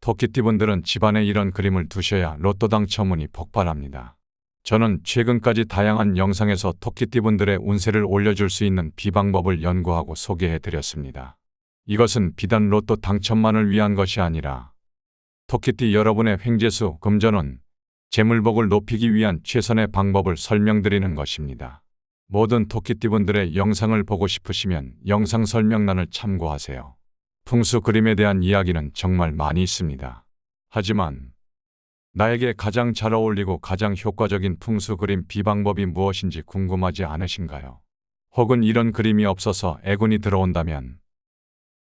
토끼띠분들은 집안에 이런 그림을 두셔야 로또 당첨운이 폭발합니다. 저는 최근까지 다양한 영상에서 토끼띠분들의 운세를 올려줄 수 있는 비방법을 연구하고 소개해드렸습니다. 이것은 비단 로또 당첨만을 위한 것이 아니라 토끼띠 여러분의 횡재수, 금전운, 재물복을 높이기 위한 최선의 방법을 설명드리는 것입니다. 모든 토끼띠분들의 영상을 보고 싶으시면 영상 설명란을 참고하세요. 풍수 그림에 대한 이야기는 정말 많이 있습니다. 하지만 나에게 가장 잘 어울리고 가장 효과적인 풍수 그림 비방법이 무엇인지 궁금하지 않으신가요? 혹은 이런 그림이 없어서 애군이 들어온다면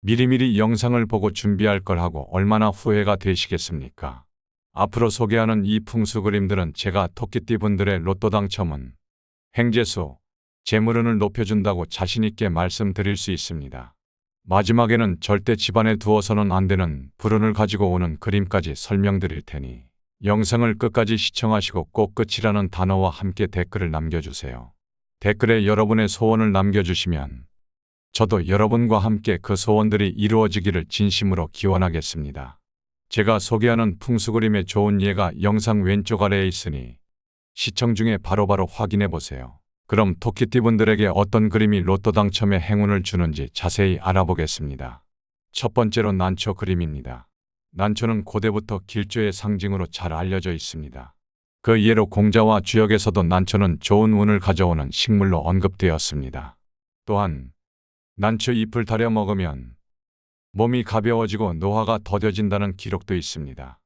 미리미리 영상을 보고 준비할 걸 하고 얼마나 후회가 되시겠습니까? 앞으로 소개하는 이 풍수 그림들은 제가 토끼띠분들의 로또 당첨은, 횡재수, 재물운을 높여준다고 자신있게 말씀드릴 수 있습니다. 마지막에는 절대 집안에 두어서는 안 되는 불운을 가지고 오는 그림까지 설명드릴 테니 영상을 끝까지 시청하시고 꼭 끝이라는 단어와 함께 댓글을 남겨주세요. 댓글에 여러분의 소원을 남겨주시면 저도 여러분과 함께 그 소원들이 이루어지기를 진심으로 기원하겠습니다. 제가 소개하는 풍수 그림의 좋은 예가 영상 왼쪽 아래에 있으니 시청 중에 바로바로 확인해 보세요. 그럼 토끼띠분들에게 어떤 그림이 로또 당첨의 행운을 주는지 자세히 알아보겠습니다. 첫 번째로 난초 그림입니다. 난초는 고대부터 길조의 상징으로 잘 알려져 있습니다. 그 예로 공자와 주역에서도 난초는 좋은 운을 가져오는 식물로 언급되었습니다. 또한 난초 잎을 달여 먹으면 몸이 가벼워지고 노화가 더뎌진다는 기록도 있습니다.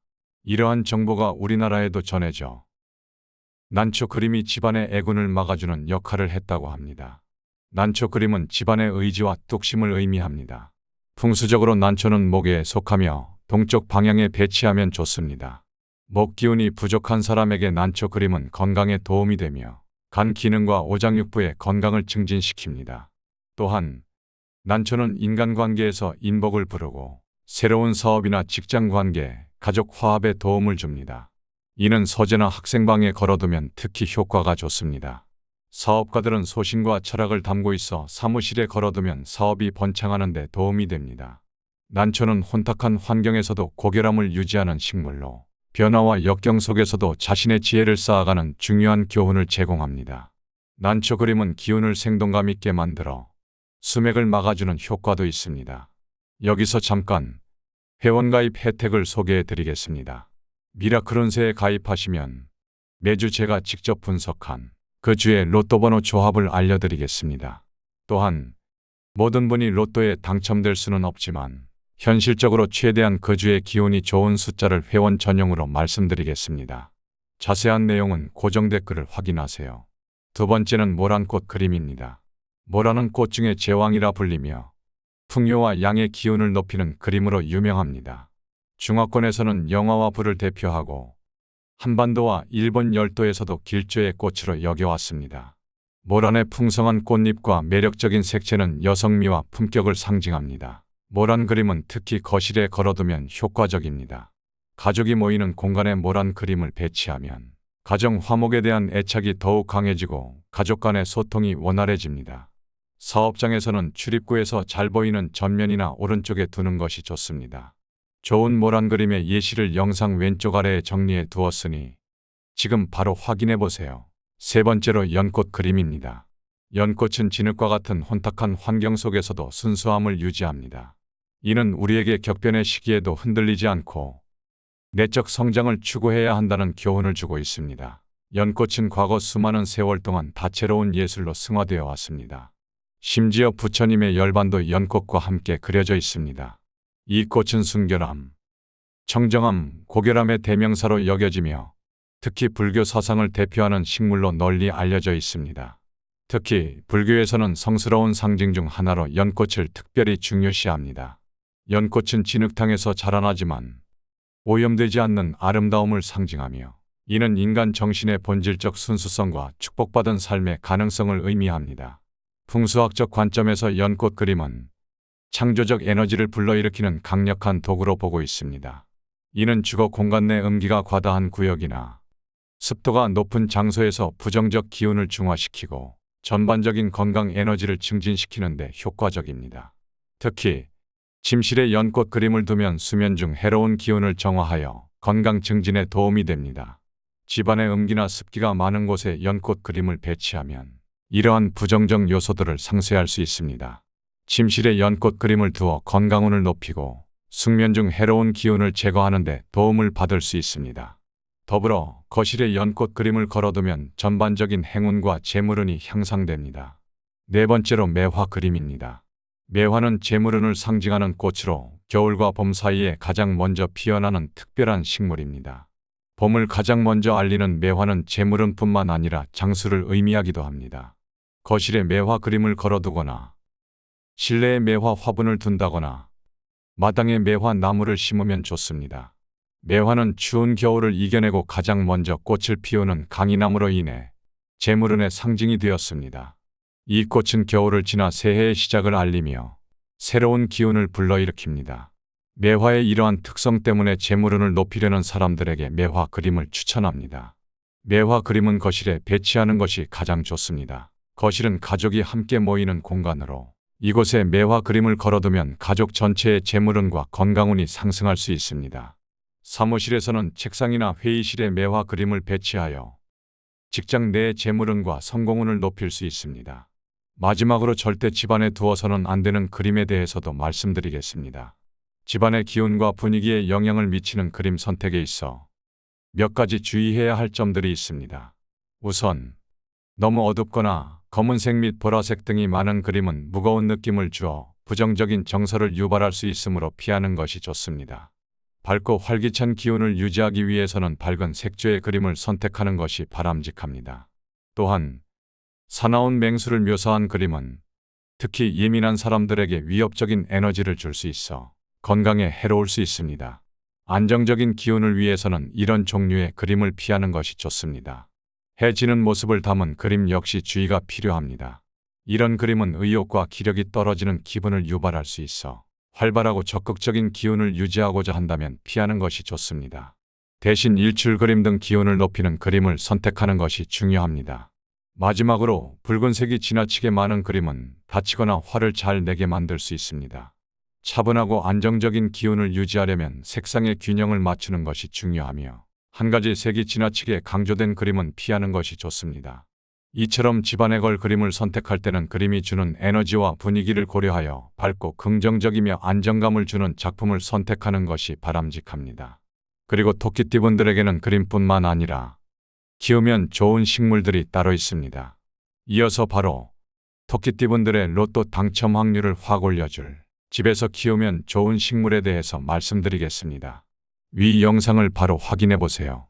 이러한 정보가 우리나라에도 전해져 난초 그림이 집안의 애군을 막아주는 역할을 했다고 합니다. 난초 그림은 집안의 의지와 뚝심을 의미합니다. 풍수적으로 난초는 목에 속하며 동쪽 방향에 배치하면 좋습니다. 목 기운이 부족한 사람에게 난초 그림은 건강에 도움이 되며 간 기능과 오장육부의 건강을 증진시킵니다. 또한 난초는 인간관계에서 인복을 부르고 새로운 사업이나 직장관계, 가족 화합에 도움을 줍니다. 이는 서재나 학생방에 걸어두면 특히 효과가 좋습니다. 사업가들은 소신과 철학을 담고 있어 사무실에 걸어두면 사업이 번창하는 데 도움이 됩니다. 난초는 혼탁한 환경에서도 고결함을 유지하는 식물로 변화와 역경 속에서도 자신의 지혜를 쌓아가는 중요한 교훈을 제공합니다. 난초 그림은 기운을 생동감 있게 만들어 수맥을 막아주는 효과도 있습니다. 여기서 잠깐 회원가입 혜택을 소개해 드리겠습니다. 미라클 운세에 가입하시면 매주 제가 직접 분석한 그 주의 로또 번호 조합을 알려드리겠습니다. 또한 모든 분이 로또에 당첨될 수는 없지만 현실적으로 최대한 그 주의 기운이 좋은 숫자를 회원 전용으로 말씀드리겠습니다. 자세한 내용은 고정 댓글을 확인하세요. 두 번째는 모란꽃 그림입니다. 모란은 꽃 중에 제왕이라 불리며 풍요와 양의 기운을 높이는 그림으로 유명합니다. 중화권에서는 영화와 불을 대표하고 한반도와 일본 열도에서도 길조의 꽃으로 여겨왔습니다. 모란의 풍성한 꽃잎과 매력적인 색채는 여성미와 품격을 상징합니다. 모란 그림은 특히 거실에 걸어두면 효과적입니다. 가족이 모이는 공간에 모란 그림을 배치하면 가정 화목에 대한 애착이 더욱 강해지고 가족 간의 소통이 원활해집니다. 사업장에서는 출입구에서 잘 보이는 전면이나 오른쪽에 두는 것이 좋습니다. 좋은 모란 그림의 예시를 영상 왼쪽 아래에 정리해 두었으니 지금 바로 확인해 보세요. 세 번째로 연꽃 그림입니다. 연꽃은 진흙과 같은 혼탁한 환경 속에서도 순수함을 유지합니다. 이는 우리에게 격변의 시기에도 흔들리지 않고 내적 성장을 추구해야 한다는 교훈을 주고 있습니다. 연꽃은 과거 수많은 세월 동안 다채로운 예술로 승화되어 왔습니다. 심지어 부처님의 열반도 연꽃과 함께 그려져 있습니다. 이 꽃은 순결함, 청정함, 고결함의 대명사로 여겨지며 특히 불교 사상을 대표하는 식물로 널리 알려져 있습니다. 특히 불교에서는 성스러운 상징 중 하나로 연꽃을 특별히 중요시합니다. 연꽃은 진흙탕에서 자라나지만 오염되지 않는 아름다움을 상징하며 이는 인간 정신의 본질적 순수성과 축복받은 삶의 가능성을 의미합니다. 풍수학적 관점에서 연꽃 그림은 창조적 에너지를 불러일으키는 강력한 도구로 보고 있습니다. 이는 주거 공간 내 음기가 과다한 구역이나 습도가 높은 장소에서 부정적 기운을 중화시키고 전반적인 건강 에너지를 증진시키는 데 효과적입니다. 특히 침실에 연꽃 그림을 두면 수면 중 해로운 기운을 정화하여 건강 증진에 도움이 됩니다. 집안에 음기나 습기가 많은 곳에 연꽃 그림을 배치하면 이러한 부정적 요소들을 상쇄할 수 있습니다. 침실에 연꽃 그림을 두어 건강운을 높이고 숙면 중 해로운 기운을 제거하는 데 도움을 받을 수 있습니다. 더불어 거실에 연꽃 그림을 걸어두면 전반적인 행운과 재물운이 향상됩니다. 네 번째로 매화 그림입니다. 매화는 재물운을 상징하는 꽃으로 겨울과 봄 사이에 가장 먼저 피어나는 특별한 식물입니다. 봄을 가장 먼저 알리는 매화는 재물운뿐만 아니라 장수를 의미하기도 합니다. 거실에 매화 그림을 걸어두거나 실내에 매화 화분을 둔다거나 마당에 매화 나무를 심으면 좋습니다. 매화는 추운 겨울을 이겨내고 가장 먼저 꽃을 피우는 강이나무로 인해 재물운의 상징이 되었습니다. 이 꽃은 겨울을 지나 새해의 시작을 알리며 새로운 기운을 불러일으킵니다. 매화의 이러한 특성 때문에 재물운을 높이려는 사람들에게 매화 그림을 추천합니다. 매화 그림은 거실에 배치하는 것이 가장 좋습니다. 거실은 가족이 함께 모이는 공간으로 이곳에 매화 그림을 걸어두면 가족 전체의 재물운과 건강운이 상승할 수 있습니다. 사무실에서는 책상이나 회의실에 매화 그림을 배치하여 직장 내의 재물운과 성공운을 높일 수 있습니다. 마지막으로 절대 집안에 두어서는 안 되는 그림에 대해서도 말씀드리겠습니다. 집안의 기운과 분위기에 영향을 미치는 그림 선택에 있어 몇 가지 주의해야 할 점들이 있습니다. 우선 너무 어둡거나 검은색 및 보라색 등이 많은 그림은 무거운 느낌을 주어 부정적인 정서를 유발할 수 있으므로 피하는 것이 좋습니다. 밝고 활기찬 기운을 유지하기 위해서는 밝은 색조의 그림을 선택하는 것이 바람직합니다. 또한 사나운 맹수를 묘사한 그림은 특히 예민한 사람들에게 위협적인 에너지를 줄 수 있어 건강에 해로울 수 있습니다. 안정적인 기운을 위해서는 이런 종류의 그림을 피하는 것이 좋습니다. 해 지는 모습을 담은 그림 역시 주의가 필요합니다. 이런 그림은 의욕과 기력이 떨어지는 기분을 유발할 수 있어 활발하고 적극적인 기운을 유지하고자 한다면 피하는 것이 좋습니다. 대신 일출 그림 등 기운을 높이는 그림을 선택하는 것이 중요합니다. 마지막으로 붉은색이 지나치게 많은 그림은 다치거나 화를 잘 내게 만들 수 있습니다. 차분하고 안정적인 기운을 유지하려면 색상의 균형을 맞추는 것이 중요하며 한 가지 색이 지나치게 강조된 그림은 피하는 것이 좋습니다. 이처럼 집안에 걸 그림을 선택할 때는 그림이 주는 에너지와 분위기를 고려하여 밝고 긍정적이며 안정감을 주는 작품을 선택하는 것이 바람직합니다. 그리고 토끼띠분들에게는 그림뿐만 아니라 키우면 좋은 식물들이 따로 있습니다. 이어서 바로 토끼띠분들의 로또 당첨 확률을 확 올려줄 집에서 키우면 좋은 식물에 대해서 말씀드리겠습니다. 위 영상을 바로 확인해 보세요.